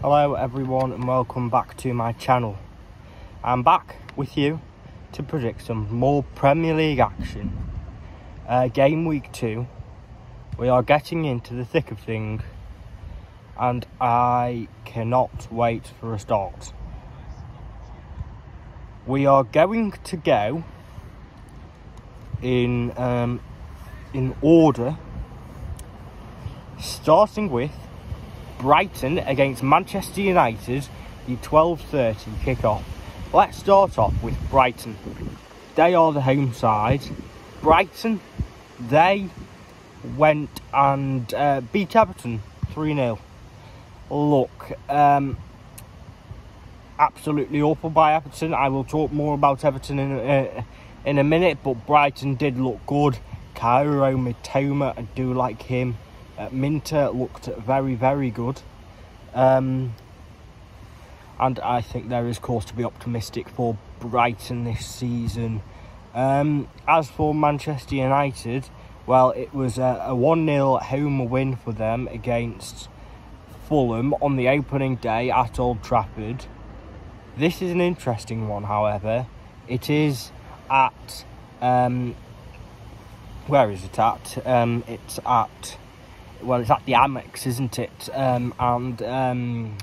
Hello everyone and welcome back to my channel. I'm back with you to predict some more Premier League action. Game week 2. We are getting into the thick of things and I cannot wait for a start. We are going to go in order, starting with Brighton against Manchester United, the 12:30 kickoff. Let's start off with Brighton. They are the home side. Brighton, they went and beat Everton 3-0. Look, absolutely awful by Everton. I will talk more about Everton in a minute, but Brighton did look good. Cairo Mitoma, I do like him. Minter looked very, very good. And I think there is cause to be optimistic for Brighton this season. As for Manchester United, well, it was a 1-0 home win for them against Fulham on the opening day at Old Trafford. This is an interesting one, however. It is at... where is it at? It's at... Well, it's at the Amex, isn't it? And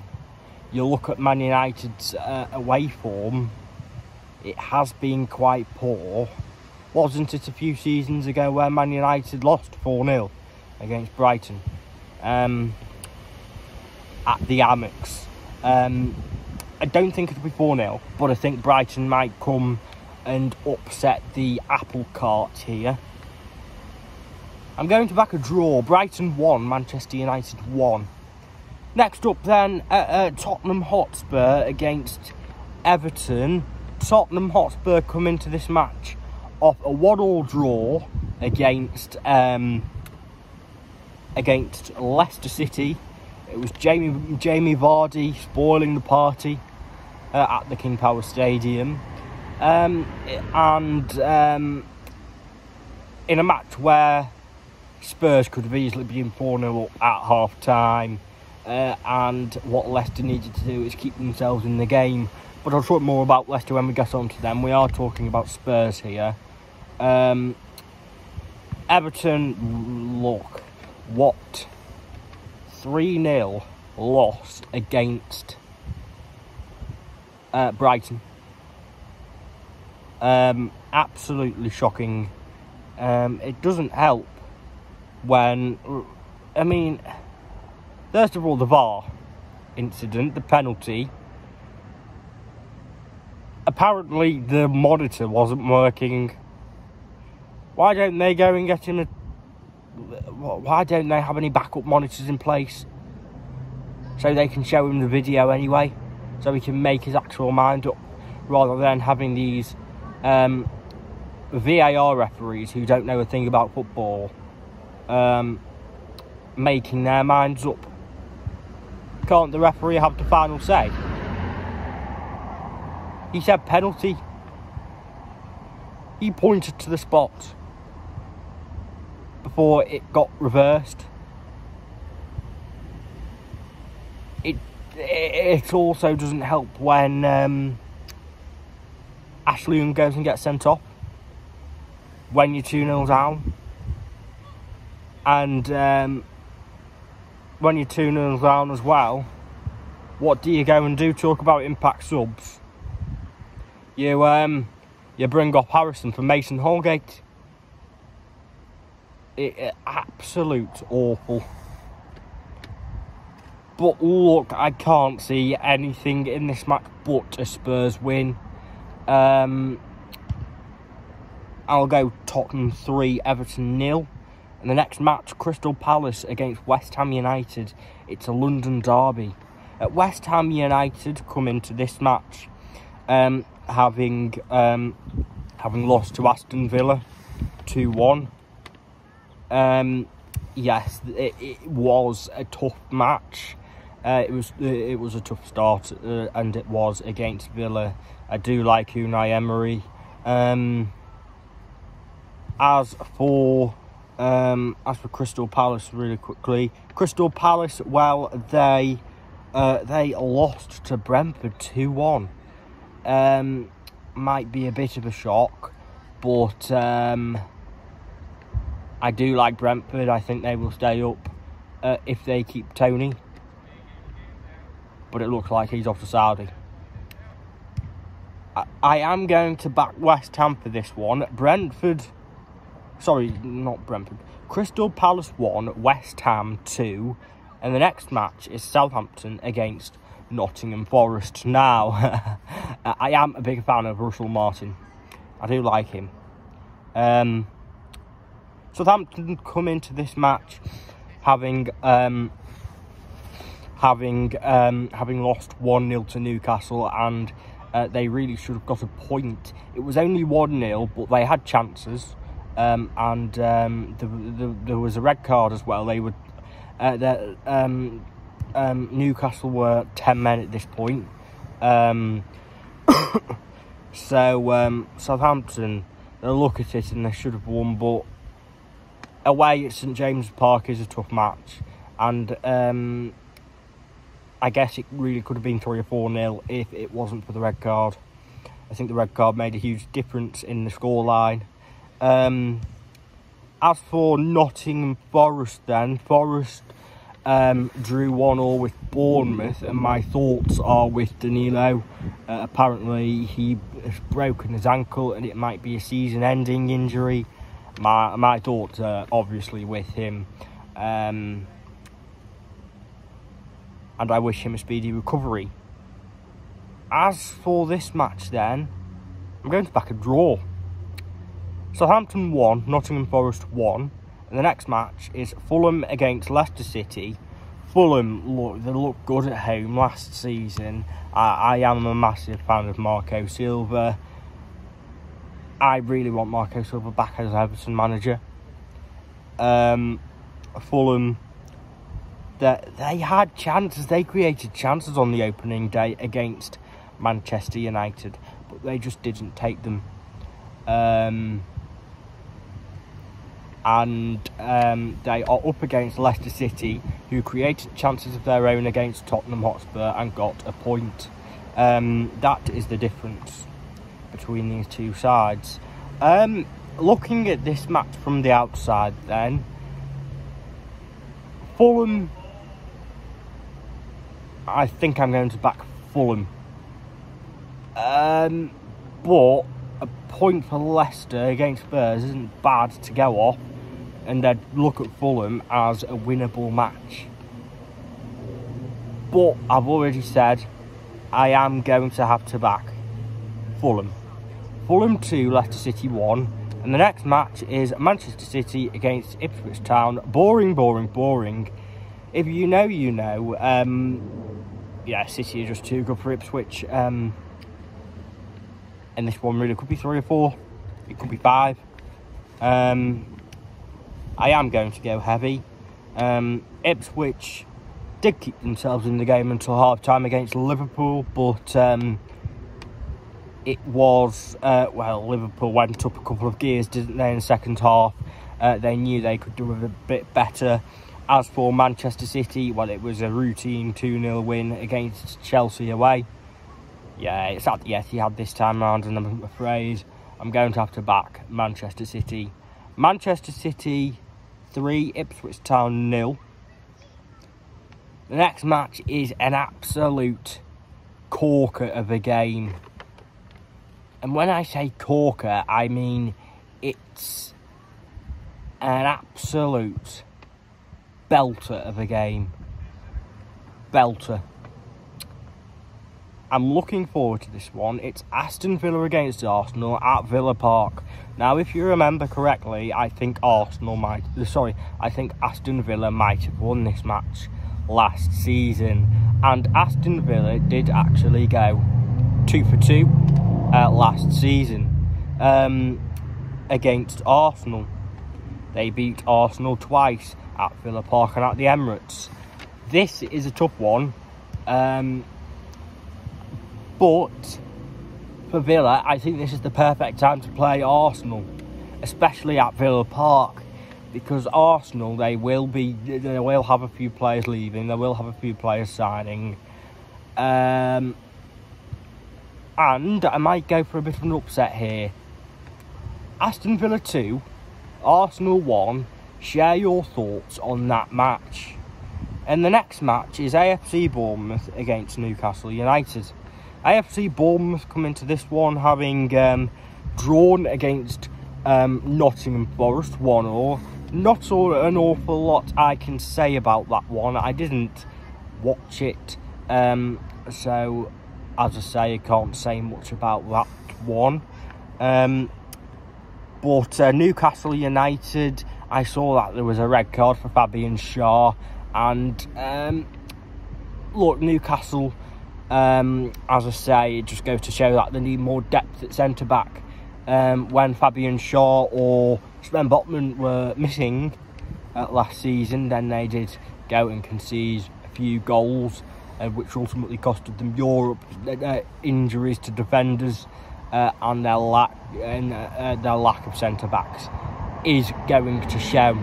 you look at Man United's away form, it has been quite poor. Wasn't it a few seasons ago where Man United lost 4-0 against Brighton at the Amex? I don't think it'll be 4-0, but I think Brighton might come and upset the apple cart here. I'm going to back a draw. Brighton 1, Manchester United 1. Next up then, Tottenham Hotspur against Everton. Tottenham Hotspur come into this match off a 1-1 draw against Leicester City. It was Jamie Vardy spoiling the party at the King Power Stadium. In a match where Spurs could have easily been 4-0 up at half-time, and what Leicester needed to do is keep themselves in the game. But I'll talk more about Leicester when we get on to them. We are talking about Spurs here. Everton, look, what? 3-0 loss against Brighton. Absolutely shocking. It doesn't help when, I mean, first of all, the VAR incident, the penalty. Apparently, the monitor wasn't working. Why don't they go and get him why don't they have any backup monitors in place so they can show him the video anyway, so he can make his actual mind up, rather than having these VAR referees who don't know a thing about football making their minds up. Can't the referee have the final say? He said penalty. He pointed to the spot before it got reversed. It also doesn't help when Ashley Young goes and gets sent off when you're 2-0 down. And when you're 2-0 down as well, what do you go and do? Talk about impact subs. You bring off Harrison for Mason Holgate. Absolute awful. But look, I can't see anything in this match but a Spurs win. I'll go Tottenham 3, Everton 0. And the next match, Crystal Palace against West Ham United. It's a London derby. West Ham United come into this match having lost to Aston Villa 2-1. Yes, it was a tough match. It was a tough start, and it was against Villa. I do like Unai Emery. As for Crystal Palace, really quickly, Crystal Palace, well, they they lost to Brentford 2-1. Might be a bit of a shock, but I do like Brentford. I think they will stay up if they keep Tony. But it looks like he's off to Saudi. I am going to back West Ham for this one. Crystal Palace 1, West Ham 2. And the next match is Southampton against Nottingham Forest. Now, I am a big fan of Russell Martin. I do like him. Southampton come into this match having lost 1-0 to Newcastle, and they really should have got a point. It was only 1-0, but they had chances, and there was a red card as well. They would Newcastle were 10 men at this point. So Southampton, they'll look at it and they should have won, but away at St James's Park is a tough match, and I guess it really could have been 3 or 4-0 if it wasn't for the red card. I think the red card made a huge difference in the scoreline. As for Nottingham Forest then, Forest drew 1-1 with Bournemouth, and my thoughts are with Danilo. Apparently he has broken his ankle and it might be a season-ending injury. My thoughts are obviously with him, and I wish him a speedy recovery. As for this match then, I'm going to back a draw. Southampton 1, Nottingham Forest 1. And the next match is Fulham against Leicester City. Fulham, they looked good at home last season. I am a massive fan of Marco Silva. I really want Marco Silva back as Everton manager. Fulham, they had chances. They created chances on the opening day against Manchester United, but they just didn't take them. And they are up against Leicester City, who created chances of their own against Tottenham Hotspur and got a point. That is the difference between these two sides. Looking at this match from the outside then, Fulham, I think I'm going to back Fulham. But a point for Leicester against Spurs isn't bad to go off, and they'd look at Fulham as a winnable match. But I've already said I am going to have to back Fulham. Fulham 2, Leicester City 1. And the next match is Manchester City against Ipswich Town. Boring. If you know, you know. Yeah, City are just too good for Ipswich. And this one really could be 3 or 4. It could be 5. I am going to go heavy. Ipswich did keep themselves in the game until half-time against Liverpool, but it was, Liverpool went up a couple of gears, didn't they, in the second half. They knew they could do a bit better. As for Manchester City, well, it was a routine 2-0 win against Chelsea away. Yeah, it's at the Etihad this time round, and I'm afraid I'm going to have to back Manchester City. Manchester City 3, Ipswich Town 0. The next match is an absolute corker of a game. And when I say corker, I mean it's an absolute belter of a game. Belter. I'm looking forward to this one. It's Aston Villa against Arsenal at Villa Park. Now, if you remember correctly, I think Aston Villa might have won this match last season, and Aston Villa did actually go 2 for 2 last season against Arsenal. They beat Arsenal twice at Villa Park and at the Emirates. This is a tough one, but for Villa, I think this is the perfect time to play Arsenal, especially at Villa Park, because Arsenal, they will have a few players leaving, they will have a few players signing, and I might go for a bit of an upset here. Aston Villa 2, Arsenal 1. Share your thoughts on that match. And the next match is AFC Bournemouth against Newcastle United. AFC Bournemouth come into this one having drawn against Nottingham Forest 1-0. Not an awful lot I can say about that one. I didn't watch it, so as I say, I can't say much about that one. But Newcastle United, I saw that there was a red card for Fabian Schär, and look, Newcastle, as I say, it just goes to show that they need more depth at centre back. When Fabian Schär or Sven Botman were missing last season, then they did go and concede a few goals, which ultimately costed them Europe. Injuries to defenders and their lack of centre backs is going to show.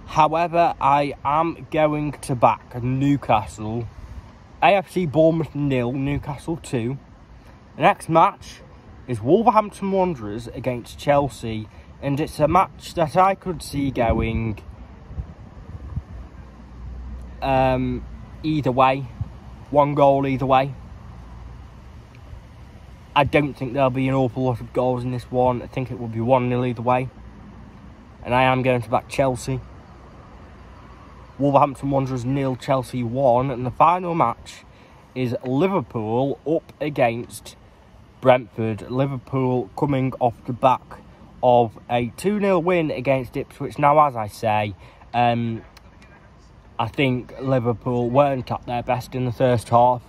However, I am going to back Newcastle. AFC Bournemouth 0, Newcastle 2. The next match is Wolverhampton Wanderers against Chelsea, and it's a match that I could see going either way, one goal either way. I don't think there'll be an awful lot of goals in this one. I think it will be 1-0 either way, and I am going to back Chelsea. Wolverhampton Wanderers 0, Chelsea 1, and the final match is Liverpool up against Brentford. Liverpool coming off the back of a 2-0 win against Ipswich. Now, as I say, I think Liverpool weren't at their best in the first half,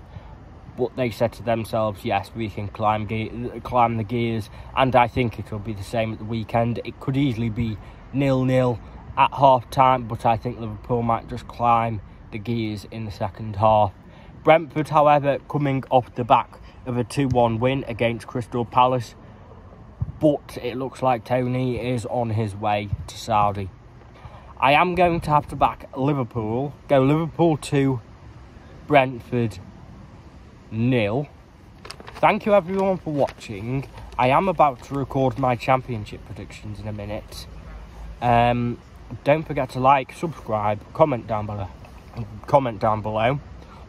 but they said to themselves, yes, we can climb the gears, and I think it will be the same at the weekend. It could easily be 0-0 at half-time, but I think Liverpool might just climb the gears in the second half. Brentford, however, coming off the back of a 2-1 win against Crystal Palace, but it looks like Tony is on his way to Saudi. I am going to have to back Liverpool. Go Liverpool 2, Brentford 0. Thank you everyone for watching. I am about to record my championship predictions in a minute. Don't forget to like, subscribe, comment down below.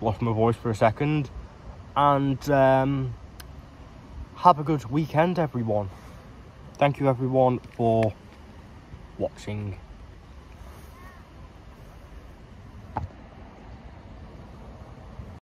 Lost my voice for a second. And have a good weekend, everyone. Thank you everyone for watching.